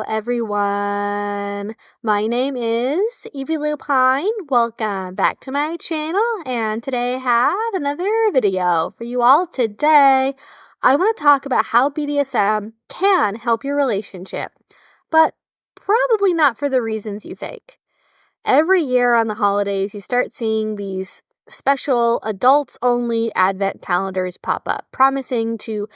everyone. My name is Evie Lou Pine. Welcome back to my channel, and today I have another video for you all. Today, I want to talk about how BDSM can help your relationship, but probably not for the reasons you think. Every year on the holidays, you start seeing these special adults-only advent calendars pop up, promising to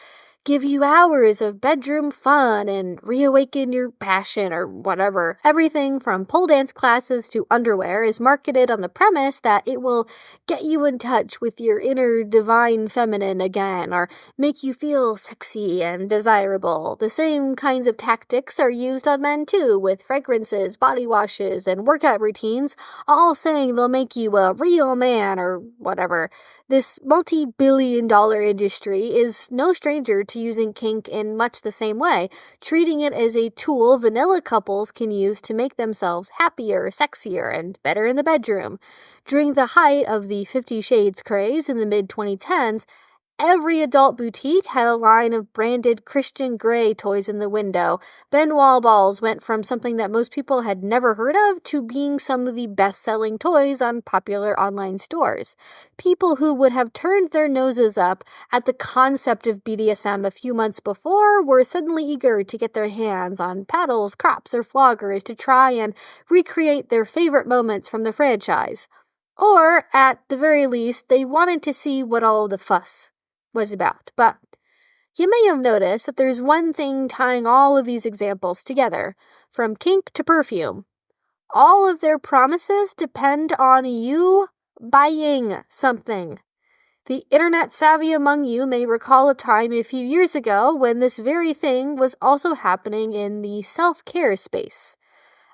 give you hours of bedroom fun and reawaken your passion or whatever. Everything from pole dance classes to underwear is marketed on the premise that it will get you in touch with your inner divine feminine again or make you feel sexy and desirable. The same kinds of tactics are used on men too, with fragrances, body washes, and workout routines, all saying they'll make you a real man or whatever. This multi-billion-dollar industry is no stranger to using kink in much the same way, treating it as a tool vanilla couples can use to make themselves happier, sexier, and better in the bedroom. During the height of the 50 Shades craze in the mid-2010s, every adult boutique had a line of branded Christian Grey toys in the window. Ben Wall balls went from something that most people had never heard of to being some of the best-selling toys on popular online stores. People who would have turned their noses up at the concept of BDSM a few months before were suddenly eager to get their hands on paddles, crops, or floggers to try and recreate their favorite moments from the franchise. Or, at the very least, they wanted to see what all the fuss was about. But you may have noticed that there's one thing tying all of these examples together, from kink to perfume. All of their promises depend on you buying something. The internet savvy among you may recall a time a few years ago when this very thing was also happening in the self-care space.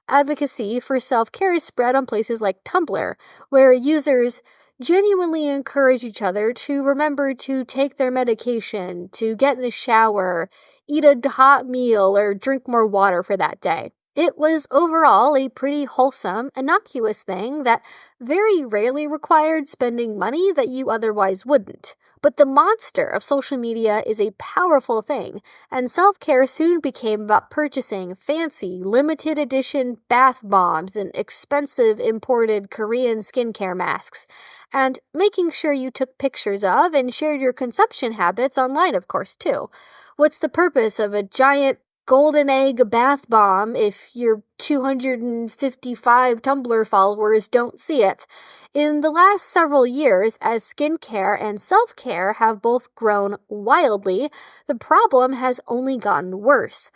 Advocacy for self-care is spread on places like Tumblr, where users genuinely encourage each other to remember to take their medication, to get in the shower, eat a hot meal, or drink more water for that day. It was overall a pretty wholesome, innocuous thing that very rarely required spending money that you otherwise wouldn't. But the monster of social media is a powerful thing, and self-care soon became about purchasing fancy, limited edition bath bombs and expensive imported Korean skincare masks, and making sure you took pictures of and shared your consumption habits online, of course, too. What's the purpose of a giant golden egg bath bomb if your 255 Tumblr followers don't see it? In the last several years, as skincare and self-care have both grown wildly, the problem has only gotten worse.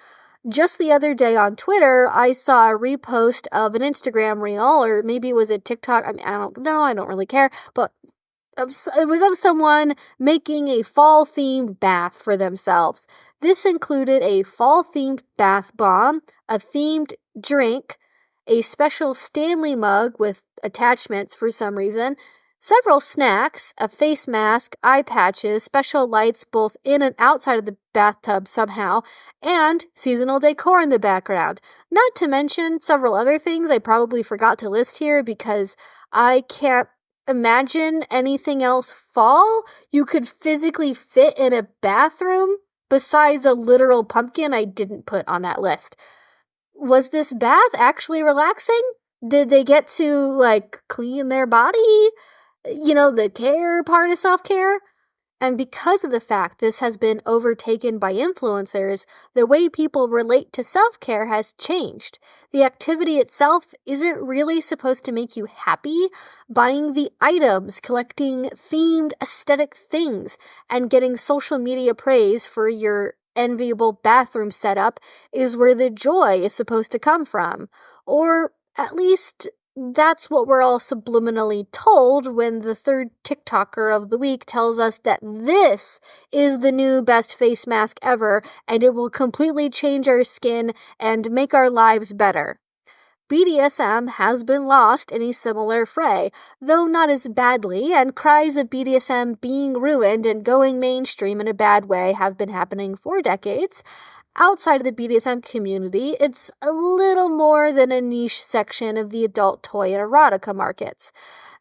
Just the other day on Twitter, I saw a repost of an Instagram reel, or maybe it was a TikTok, I don't know, I don't really care, but it was of someone making a fall-themed bath for themselves. This included a fall-themed bath bomb, a themed drink, a special Stanley mug with attachments for some reason, several snacks, a face mask, eye patches, special lights both in and outside of the bathtub somehow, and seasonal decor in the background. Not to mention several other things I probably forgot to list here because I can't imagine anything else fall you could physically fit in a bathroom besides a literal pumpkin I didn't put on that list. Was this bath actually relaxing? Did they get to, clean their body? You know, the care part of self-care? And because of the fact this has been overtaken by influencers, the way people relate to self-care has changed. The activity itself isn't really supposed to make you happy. Buying the items, collecting themed aesthetic things, and getting social media praise for your enviable bathroom setup is where the joy is supposed to come from. Or at least that's what we're all subliminally told when the third TikToker of the week tells us that this is the new best face mask ever and it will completely change our skin and make our lives better. BDSM has been lost in a similar fray, though not as badly, and cries of BDSM being ruined and going mainstream in a bad way have been happening for decades. Outside of the BDSM community, it's a little more than a niche section of the adult toy and erotica markets.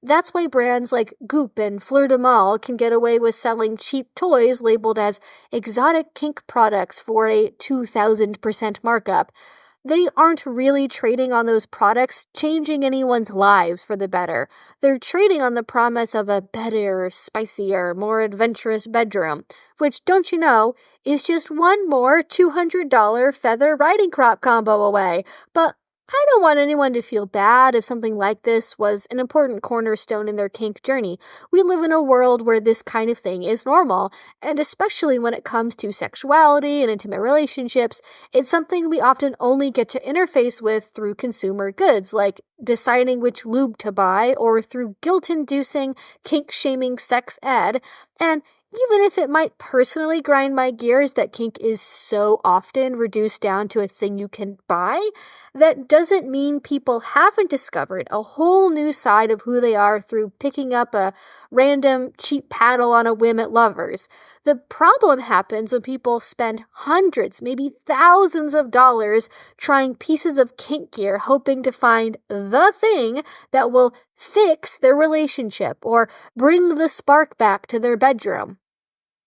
That's why brands like Goop and Fleur de Mal can get away with selling cheap toys labeled as exotic kink products for a 2,000% markup. they aren't really trading on those products changing anyone's lives for the better. They're trading on the promise of a better, spicier, more adventurous bedroom, which, don't you know, is just one more $200 feather riding crop combo away. But I don't want anyone to feel bad if something like this was an important cornerstone in their kink journey. We live in a world where this kind of thing is normal, and especially when it comes to sexuality and intimate relationships, it's something we often only get to interface with through consumer goods, like deciding which lube to buy, or through guilt-inducing, kink-shaming sex ed. And even if it might personally grind my gears that kink is so often reduced down to a thing you can buy, that doesn't mean people haven't discovered a whole new side of who they are through picking up a random cheap paddle on a whim at Lovers. The problem happens when people spend hundreds, maybe thousands of dollars trying pieces of kink gear hoping to find the thing that will fix their relationship or bring the spark back to their bedroom.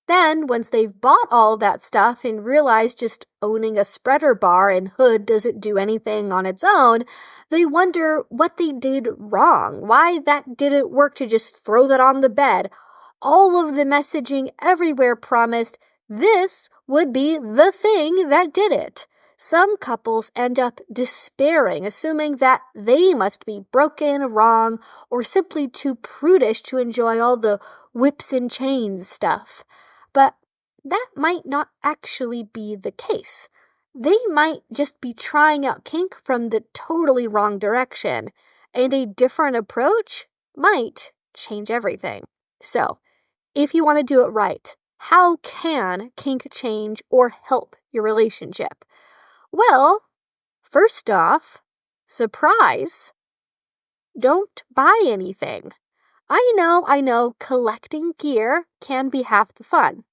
Then, once they've bought all that stuff and realize just owning a spreader bar and hood doesn't do anything on its own, they wonder what they did wrong, why that didn't work to just throw that on the bed. All of the messaging everywhere promised this would be the thing that did it. Some couples end up despairing, assuming that they must be broken, wrong, or simply too prudish to enjoy all the whips and chains stuff. But that might not actually be the case. They might just be trying out kink from the totally wrong direction, and a different approach might change everything. So, if you want to do it right, how can kink change or help your relationship? Well, first off, surprise, don't buy anything. I know, collecting gear can be half the fun.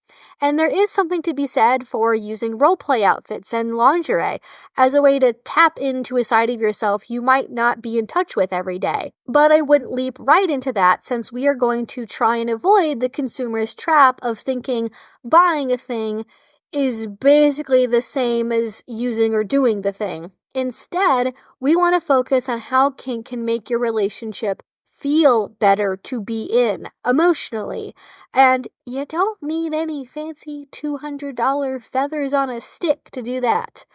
And there is something to be said for using roleplay outfits and lingerie as a way to tap into a side of yourself you might not be in touch with every day. But I wouldn't leap right into that since we are going to try and avoid the consumerist trap of thinking buying a thing is basically the same as using or doing the thing. Instead, we want to focus on how kink can make your relationship feel better to be in emotionally. And you don't need any fancy $200 feathers on a stick to do that.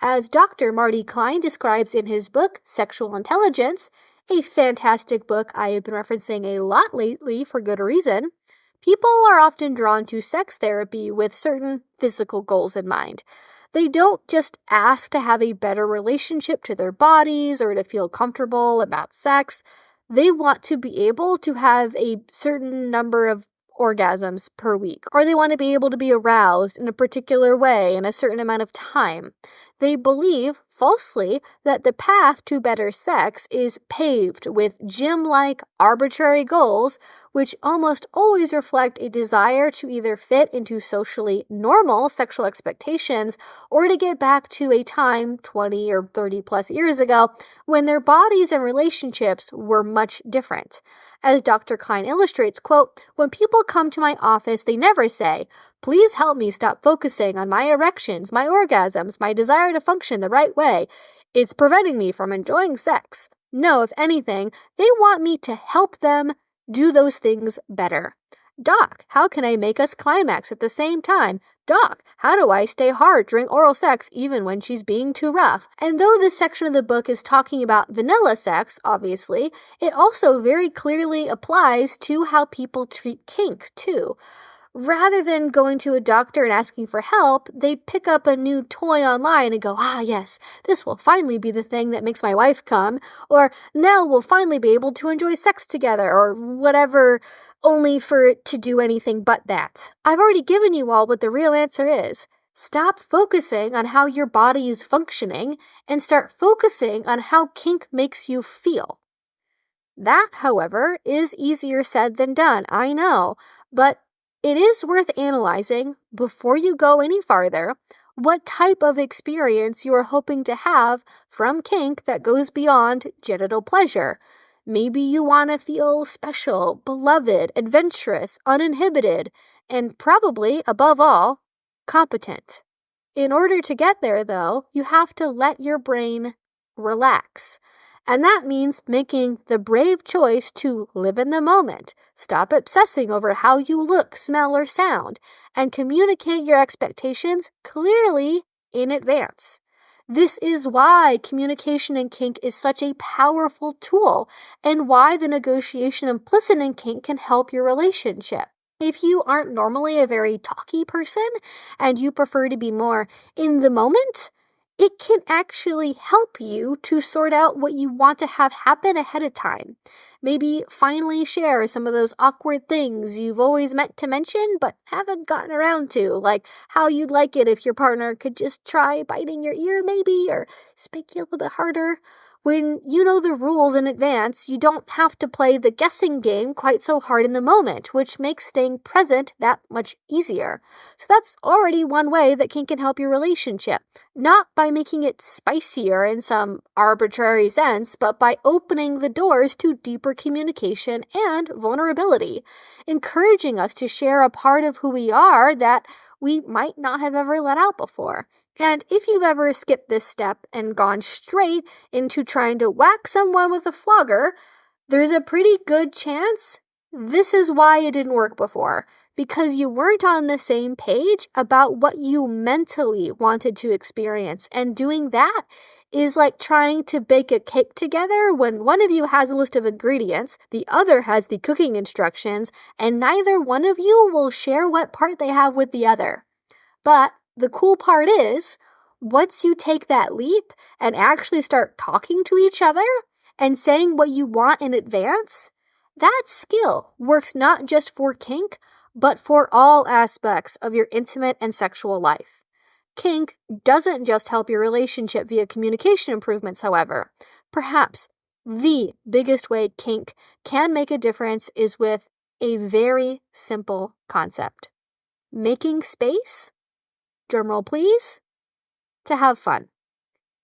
As Dr. Marty Klein describes in his book, Sexual Intelligence, a fantastic book I have been referencing a lot lately for good reason, people are often drawn to sex therapy with certain physical goals in mind. They don't just ask to have a better relationship to their bodies or to feel comfortable about sex. They want to be able to have a certain number of orgasms per week, or they want to be able to be aroused in a particular way in a certain amount of time. They believe, falsely, that the path to better sex is paved with gym-like arbitrary goals, which almost always reflect a desire to either fit into socially normal sexual expectations or to get back to a time 20 or 30 plus years ago when their bodies and relationships were much different. As Dr. Klein illustrates, quote, "When people come to my office, they never say, 'Please help me stop focusing on my erections, my orgasms, my desire to function the right way. It's preventing me from enjoying sex.' No, if anything, they want me to help them do those things better. 'Doc, how can I make us climax at the same time? Doc, how do I stay hard during oral sex even when she's being too rough?' And though this section of the book is talking about vanilla sex, obviously, it also very clearly applies to how people treat kink, too. Rather than going to a doctor and asking for help, they pick up a new toy online and go, 'Ah, yes, this will finally be the thing that makes my wife come,' or 'now we'll finally be able to enjoy sex together,' or whatever, only for it to do anything but that. I've already given you all what the real answer is. Stop focusing on how your body is functioning and start focusing on how kink makes you feel. That, however, is easier said than done, I know, but it is worth analyzing, before you go any farther, what type of experience you are hoping to have from kink that goes beyond genital pleasure. Maybe you want to feel special, beloved, adventurous, uninhibited, and probably, above all, competent. In order to get there, though, you have to let your brain relax. And that means making the brave choice to live in the moment, stop obsessing over how you look, smell, or sound, and communicate your expectations clearly in advance. This is why communication in kink is such a powerful tool, and why the negotiation implicit in kink can help your relationship. If you aren't normally a very talky person and you prefer to be more in the moment, it can actually help you to sort out what you want to have happen ahead of time. Maybe finally share some of those awkward things you've always meant to mention but haven't gotten around to, like how you'd like it if your partner could just try biting your ear maybe, or spank you a little bit harder. When you know the rules in advance, you don't have to play the guessing game quite so hard in the moment, which makes staying present that much easier. So that's already one way that kink can help your relationship. Not by making it spicier in some arbitrary sense, but by opening the doors to deeper communication and vulnerability, encouraging us to share a part of who we are that we might not have ever let out before. And if you've ever skipped this step and gone straight into trying to whack someone with a flogger, there's a pretty good chance this is why it didn't work before, because you weren't on the same page about what you mentally wanted to experience. And doing that is like trying to bake a cake together when one of you has a list of ingredients, the other has the cooking instructions, and neither one of you will share what part they have with the other. But the cool part is, once you take that leap and actually start talking to each other and saying what you want in advance, that skill works not just for kink, but for all aspects of your intimate and sexual life. Kink doesn't just help your relationship via communication improvements, however. Perhaps the biggest way kink can make a difference is with a very simple concept: making space, drumroll please, to have fun.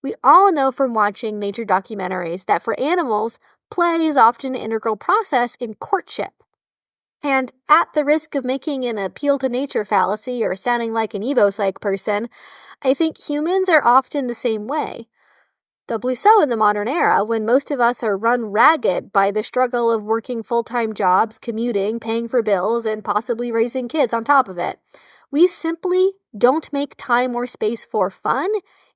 We all know from watching nature documentaries that for animals, play is often an integral process in courtship. And at the risk of making an appeal to nature fallacy or sounding like an evo-psych person, I think humans are often the same way. Doubly so in the modern era, when most of us are run ragged by the struggle of working full-time jobs, commuting, paying for bills, and possibly raising kids on top of it. We simply don't make time or space for fun,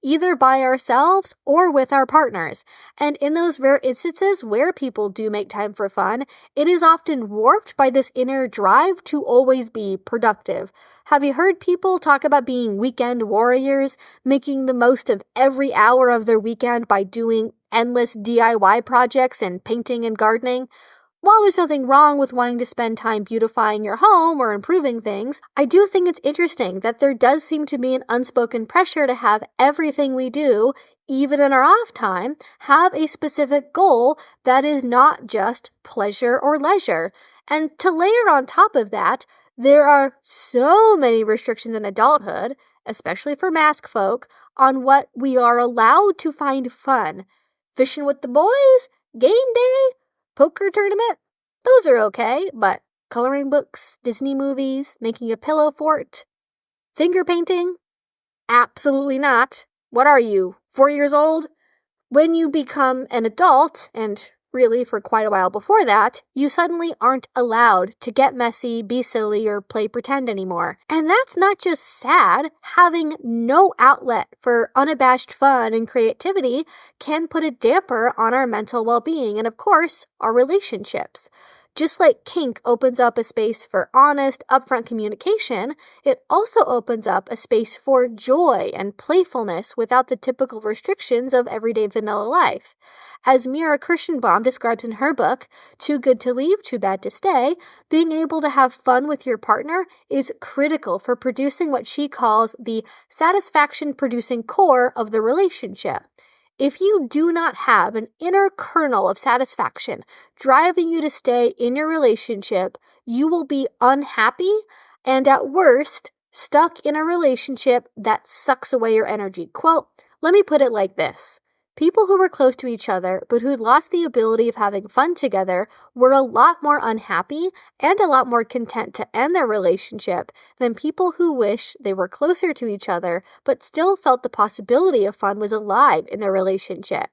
either by ourselves or with our partners. And in those rare instances where people do make time for fun, it is often warped by this inner drive to always be productive. Have you heard people talk about being weekend warriors, making the most of every hour of their weekend by doing endless DIY projects and painting and gardening? While there's nothing wrong with wanting to spend time beautifying your home or improving things, I do think it's interesting that there does seem to be an unspoken pressure to have everything we do, even in our off time, have a specific goal that is not just pleasure or leisure. And to layer on top of that, there are so many restrictions in adulthood, especially for mask folk, on what we are allowed to find fun. Fishing with the boys? Game day? Poker tournament? Those are okay, but coloring books, Disney movies, making a pillow fort, finger painting? Absolutely not. What are you, 4 years old? When you become an adult, and really for quite a while before that, you suddenly aren't allowed to get messy, be silly, or play pretend anymore. And that's not just sad. Having no outlet for unabashed fun and creativity can put a damper on our mental well-being and, of course, our relationships. Just like kink opens up a space for honest, upfront communication, it also opens up a space for joy and playfulness without the typical restrictions of everyday vanilla life. As Mira Kirschenbaum describes in her book, Too Good to Leave, Too Bad to Stay, being able to have fun with your partner is critical for producing what she calls the satisfaction-producing core of the relationship. If you do not have an inner kernel of satisfaction driving you to stay in your relationship, you will be unhappy and, at worst, stuck in a relationship that sucks away your energy. Quote, let me put it like this. People who were close to each other but who'd lost the ability of having fun together were a lot more unhappy and a lot more content to end their relationship than people who wish they were closer to each other but still felt the possibility of fun was alive in their relationship.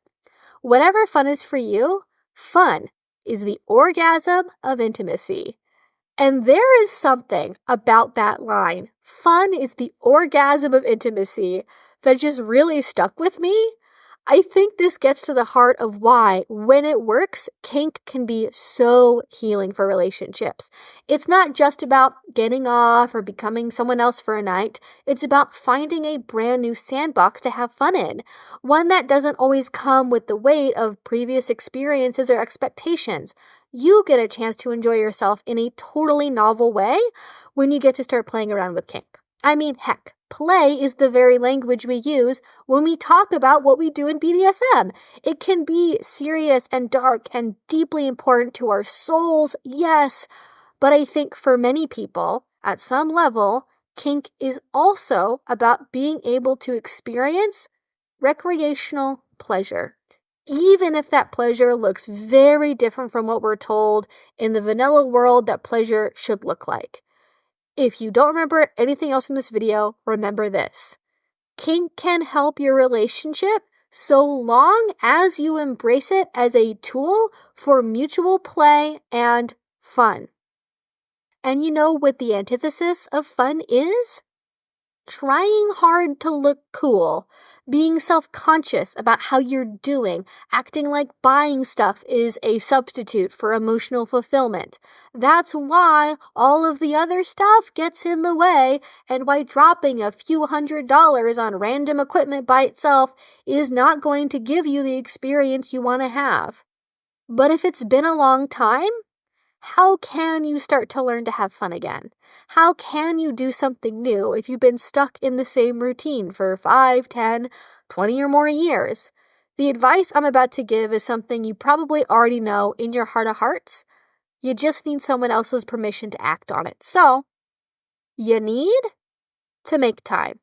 Whatever fun is for you, fun is the orgasm of intimacy. And there is something about that line, fun is the orgasm of intimacy, that just really stuck with me. I think this gets to the heart of why, when it works, kink can be so healing for relationships. It's not just about getting off or becoming someone else for a night. It's about finding a brand new sandbox to have fun in, one that doesn't always come with the weight of previous experiences or expectations. You get a chance to enjoy yourself in a totally novel way when you get to start playing around with kink. I mean, heck, play is the very language we use when we talk about what we do in BDSM. It can be serious and dark and deeply important to our souls, yes, but I think for many people, at some level, kink is also about being able to experience recreational pleasure, even if that pleasure looks very different from what we're told in the vanilla world that pleasure should look like. If you don't remember anything else from this video, remember this. Kink can help your relationship so long as you embrace it as a tool for mutual play and fun. And you know what the antithesis of fun is? Trying hard to look cool, being self-conscious about how you're doing, acting like buying stuff is a substitute for emotional fulfillment. That's why all of the other stuff gets in the way and why dropping a few $100s on random equipment by itself is not going to give you the experience you want to have. But if it's been a long time, how can you start to learn to have fun again? How can you do something new if you've been stuck in the same routine for 5, 10, 20 or more years? The advice I'm about to give is something you probably already know in your heart of hearts. You just need someone else's permission to act on it. So, you need to make time.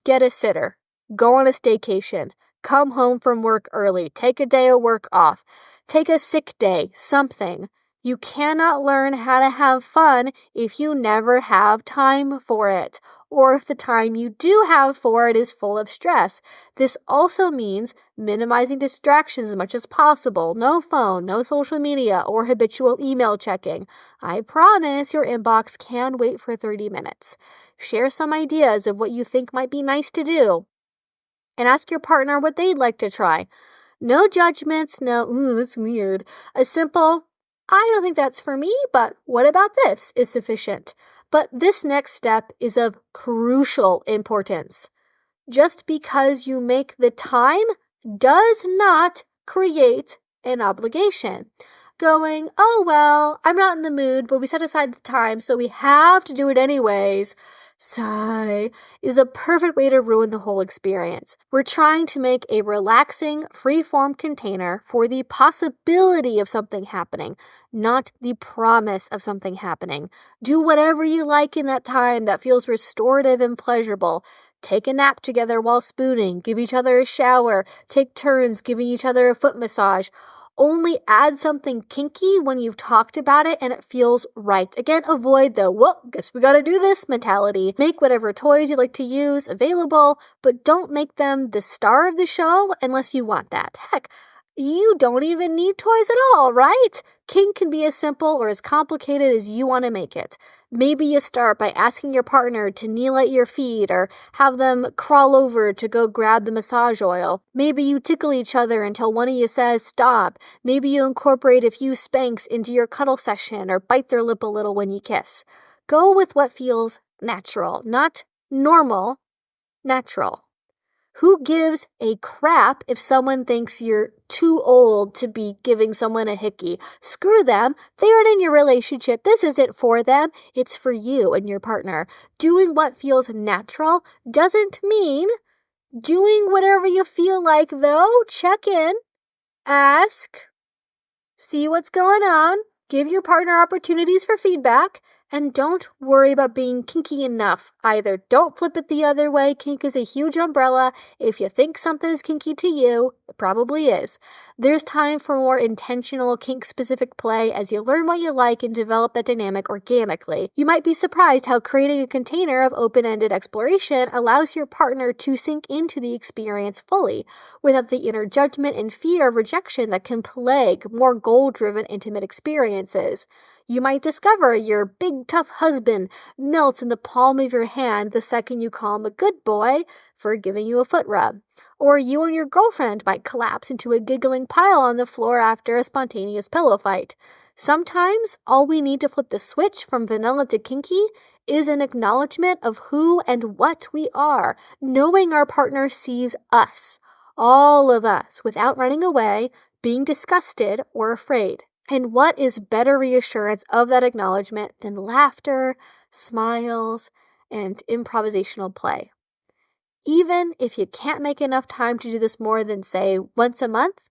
Get a sitter. Go on a staycation. Come home from work early. Take a day of work off. Take a sick day. Something. You cannot learn how to have fun if you never have time for it, or if the time you do have for it is full of stress. This also means minimizing distractions as much as possible. No phone, no social media, or habitual email checking. I promise your inbox can wait for 30 minutes. Share some ideas of what you think might be nice to do, and ask your partner what they'd like to try. No judgments, no, ooh, that's weird. A simple, I don't think that's for me, but what about this is sufficient. But this next step is of crucial importance. Just because you make the time does not create an obligation. Going, oh well, I'm not in the mood, but we set aside the time, so we have to do it anyways. Sigh, is a perfect way to ruin the whole experience. We're trying to make a relaxing, free-form container for the possibility of something happening, not the promise of something happening. Do whatever you like in that time that feels restorative and pleasurable. Take a nap together while spooning, give each other a shower, take turns giving each other a foot massage. Only add something kinky when you've talked about it and it feels right. Again, avoid the, well, guess we gotta do this mentality. Make whatever toys you like to use available, but don't make them the star of the show unless you want that. Heck, you don't even need toys at all, right? Kink can be as simple or as complicated as you want to make it. Maybe you start by asking your partner to kneel at your feet or have them crawl over to go grab the massage oil. Maybe you tickle each other until one of you says stop. Maybe you incorporate a few spanks into your cuddle session or bite their lip a little when you kiss. Go with what feels natural, not normal, natural. Who gives a crap if someone thinks you're too old to be giving someone a hickey? Screw them. They aren't in your relationship. This isn't for them. It's for you and your partner. Doing what feels natural doesn't mean doing whatever you feel like, though. Check in. Ask. See what's going on. Give your partner opportunities for feedback. And don't worry about being kinky enough either. Don't flip it the other way. Kink is a huge umbrella. If you think something is kinky to you, it probably is. There's time for more intentional kink-specific play as you learn what you like and develop that dynamic organically. You might be surprised how creating a container of open-ended exploration allows your partner to sink into the experience fully, without the inner judgment and fear of rejection that can plague more goal-driven intimate experiences. You might discover your big tough husband melts in the palm of your hand the second you call him a good boy for giving you a foot rub. Or you and your girlfriend might collapse into a giggling pile on the floor after a spontaneous pillow fight. Sometimes all we need to flip the switch from vanilla to kinky is an acknowledgement of who and what we are, knowing our partner sees us, all of us, without running away, being disgusted or afraid. And what is better reassurance of that acknowledgement than laughter, smiles, and improvisational play? Even if you can't make enough time to do this more than, say, once a month,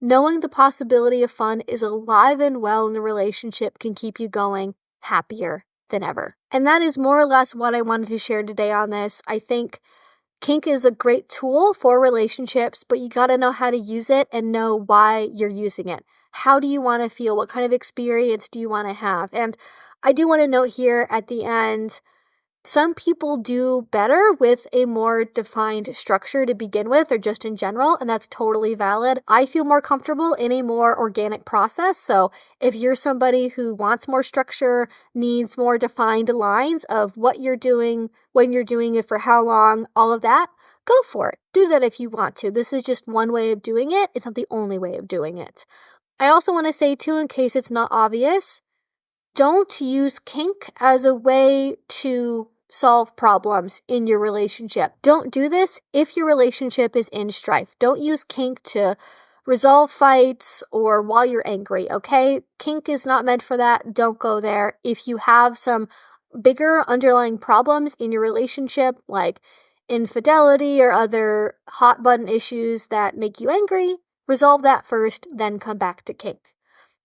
knowing the possibility of fun is alive and well in a relationship can keep you going happier than ever. And that is more or less what I wanted to share today on this. I think kink is a great tool for relationships, but you gotta know how to use it and know why you're using it. How do you want to feel? What kind of experience do you want to have? And I do want to note here at the end, some people do better with a more defined structure to begin with, or just in general, and that's totally valid. I feel more comfortable in a more organic process, so if you're somebody who wants more structure, needs more defined lines of what you're doing, when you're doing it, for how long, all of that, go for it. Do that if you want to. This is just one way of doing it. It's not the only way of doing it. I also want to say, too, in case it's not obvious, don't use kink as a way to solve problems in your relationship. Don't do this if your relationship is in strife. Don't use kink to resolve fights or while you're angry, okay? Kink is not meant for that. Don't go there. If you have some bigger underlying problems in your relationship, like infidelity or other hot button issues that make you angry, resolve that first, then come back to kink.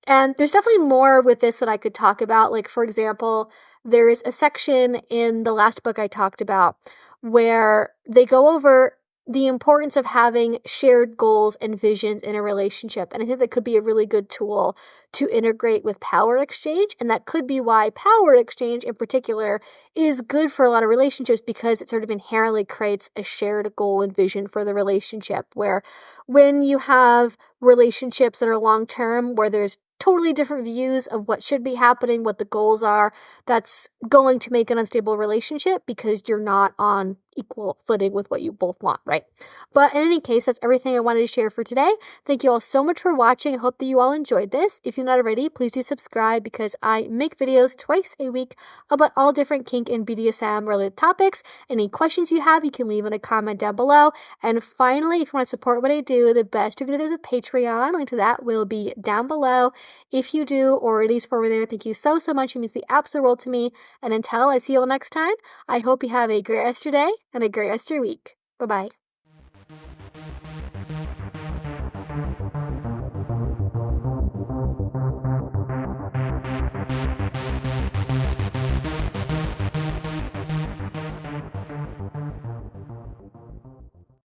And there's definitely more with this that I could talk about. Like, for example, there is a section in the last book I talked about where they go over the importance of having shared goals and visions in a relationship. And I think that could be a really good tool to integrate with power exchange. And that could be why power exchange in particular is good for a lot of relationships, because it sort of inherently creates a shared goal and vision for the relationship, where when you have relationships that are long-term, where there's totally different views of what should be happening, what the goals are, that's going to make an unstable relationship because you're not on equal footing with what you both want, right? But in any case, that's everything I wanted to share for today. Thank you all so much for watching. I hope that you all enjoyed this. If you're not already, please do subscribe, because I make videos twice a week about all different kink and BDSM related topics. Any questions you have, you can leave in a comment down below. And finally, if you want to support what I do, the best you can do is a Patreon. Link to that will be down below. If you do, or at least over there, thank you so much. It means the absolute world to me. And until I see you all next time, I hope you have a great rest of your day and a great rest of your week. Bye-bye.